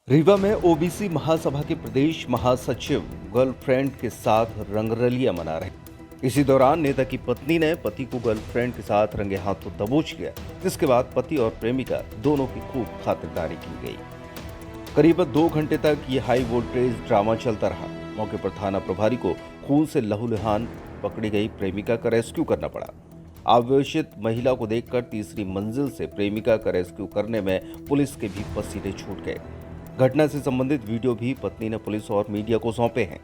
रीवा में ओबीसी महासभा के प्रदेश महासचिव गर्लफ्रेंड के साथ रंगरलियां मना रहे। इसी दौरान नेता की पत्नी ने पति को गर्लफ्रेंड के साथ रंगे हाथों दबोच लिया, जिसके बाद पति और प्रेमिका दोनों की खूब खातिरदारी की गई। करीब 2 घंटे तक ये हाई वोल्टेज ड्रामा चलता रहा। मौके पर थाना प्रभारी को खून से लहूलुहान पकड़ी गई प्रेमिका का रेस्क्यू करना पड़ा। आवेशित महिला को देखकर तीसरी मंजिल से प्रेमिका का रेस्क्यू करने में पुलिस के भी पसीने छूट गए। घटना से संबंधित वीडियो भी पत्नी ने पुलिस और मीडिया को सौंपे हैं।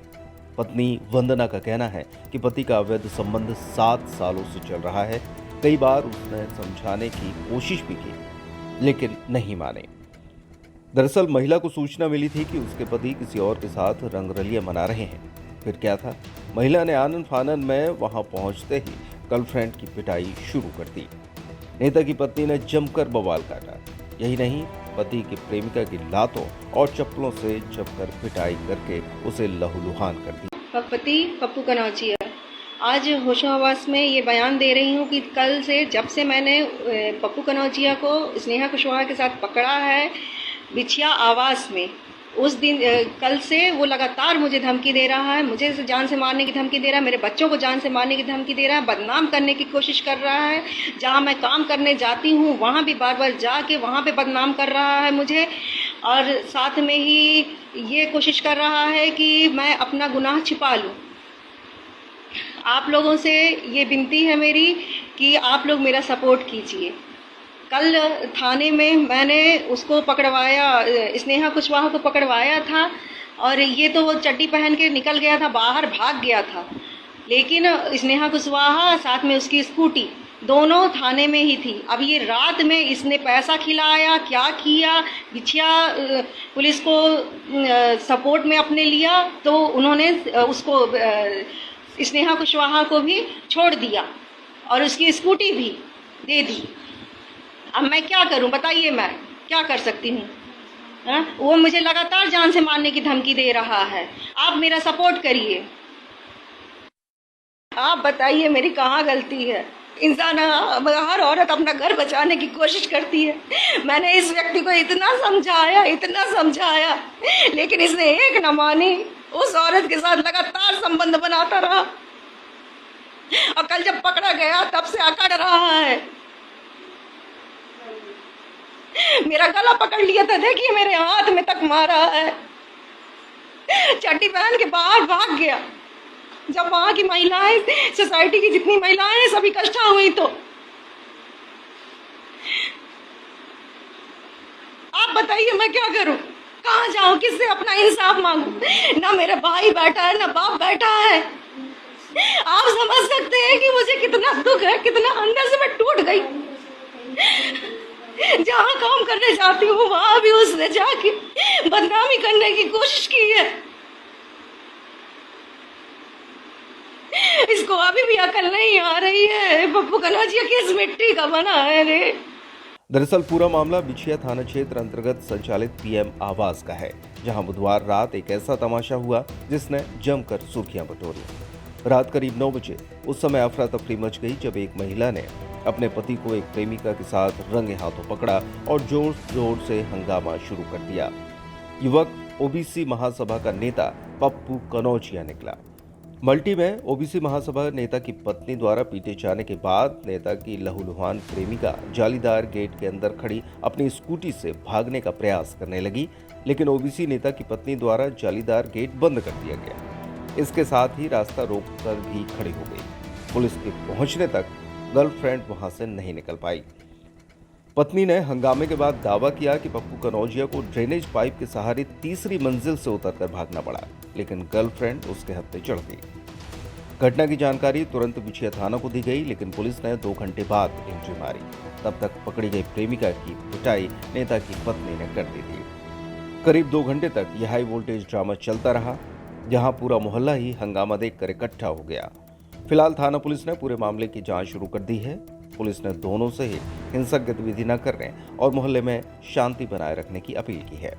पत्नी वंदना का कहना है कि पति का अवैध संबंध 7 सालों से चल रहा है। कई बार उसने समझाने की कोशिश भी की, लेकिन नहीं माने। दरअसल महिला को सूचना मिली थी कि उसके पति किसी और के साथ रंगरलियां मना रहे हैं। फिर क्या था, महिला ने आनन फानन में वहां पहुंचते ही गर्लफ्रेंड की पिटाई शुरू कर दी। नेता की पत्नी ने जमकर बवाल काटा। यही नहीं, पति की प्रेमिका की लातों और चप्पलों से जमकर पिटाई करके उसे लहूलुहान कर दी। पति पप्पू कनौजिया आज होशोहवास में ये बयान दे रही हूँ कि कल से जब से मैंने पप्पू कनौजिया को स्नेहा कुशवाहा के साथ पकड़ा है बिछिया आवास में, उस दिन कल से वो लगातार मुझे धमकी दे रहा है। मुझे जान से मारने की धमकी दे रहा है, मेरे बच्चों को जान से मारने की धमकी दे रहा है, बदनाम करने की कोशिश कर रहा है। जहां मैं काम करने जाती हूं वहां भी बार बार जाके वहां पे बदनाम कर रहा है मुझे, और साथ में ही ये कोशिश कर रहा है कि मैं अपना गुनाह छिपा लूं। आप लोगों से ये विनती है मेरी कि आप लोग मेरा सपोर्ट कीजिए। कल थाने में मैंने उसको पकड़वाया, स्नेहा कुशवाहा को पकड़वाया था, और ये तो वो चड्डी पहन के निकल गया था, बाहर भाग गया था। लेकिन स्नेहा कुशवाहा साथ में उसकी स्कूटी दोनों थाने में ही थी। अब ये रात में इसने पैसा खिलाया, क्या किया, बिछिया पुलिस को सपोर्ट में अपने लिया, तो उन्होंने उसको स्नेहा कुशवाहा को भी छोड़ दिया और उसकी स्कूटी भी दे दी। अब मैं क्या करूं, बताइए, मैं क्या कर सकती हूँ? वो मुझे लगातार जान से मारने की धमकी दे रहा है। आप मेरा सपोर्ट करिए। आप बताइए मेरी कहाँ गलती है? इंसान, हर औरत अपना घर बचाने की कोशिश करती है। मैंने इस व्यक्ति को इतना समझाया, लेकिन इसने एक न मानी। उस औरत के साथ लगातार संबंध बनाता रहा, और कल जब पकड़ा गया तब से अकड़ रहा है। मेरा गला पकड़ लिया था, देखिए मेरे हाथ में तक मारा है। चड्डी पहन के बाहर भाग गया। जब वहां की महिलाएं, सोसाइटी की जितनी महिलाएं हैं, सब इकट्ठा हुई, तो आप बताइए मैं क्या करूं? कहां जाऊं? किससे अपना इंसाफ मांगूं? ना मेरा भाई बैठा है, ना बाप बैठा है। आप समझ सकते हैं कि मुझे कितना दुख है, कितना अंदर से मैं टूट गई। जहाँ काम करने जाती हूँ वहां भी उसने जाके बदनामी करने की कोशिश की है। इसको अभी भी अकल नहीं आ रही है। पप्पू कनौजिया किस मिट्टी का बना है रे? दरअसल पूरा मामला बिछिया थाना क्षेत्र अंतर्गत संचालित पीएम आवास का है, जहां बुधवार रात एक ऐसा तमाशा हुआ जिसने जमकर सुर्खियां बटोरी। रात करीब 9 बजे उस समय अफरा तफरी मच गई जब एक महिला ने अपने पति को एक प्रेमिका के साथ रंगे हाथों पकड़ा और जोर जोर से हंगामा शुरू कर दिया। युवक ओबीसी महासभा का नेता पप्पू कनौजिया निकला। मल्टी में ओबीसी महासभा नेता की पत्नी द्वारा पीटे जाने के बाद नेता की लहूलुहान प्रेमिका जालीदार गेट के अंदर खड़ी अपनी स्कूटी से भागने का प्रयास करने लगी, लेकिन ओबीसी नेता की पत्नी द्वारा जालीदार गेट बंद कर दिया गया। इसके साथ ही रास्ता रोककर भी खड़ी हो गई। पुलिस के पहुंचने तक गर्लफ्रेंड वहां से नहीं निकल पाई। पत्नी ने हंगामे के बाद दावा किया कि पप्पू कनौजिया को ड्रेनेज पाइप के सहारे तीसरी मंजिल से उतरकर भागना पड़ा, लेकिन गर्लफ्रेंड उसके हत्थे चढ़ गई। घटना की जानकारी तुरंत बिछिया थाना को दी गई, लेकिन पुलिस ने 2 घंटे बाद एंट्री मारी। तब तक पकड़ी गई प्रेमिका की पिटाई नेता की पत्नी ने कर दी थी। करीब 2 घंटे तक यह हाई वोल्टेज ड्रामा चलता रहा, जहां पूरा मोहल्ला ही हंगामा देखकर इकट्ठा हो गया। फिलहाल थाना पुलिस ने पूरे मामले की जांच शुरू कर दी है। पुलिस ने दोनों से ही हिंसक गतिविधि न करने और मोहल्ले में शांति बनाए रखने की अपील की है।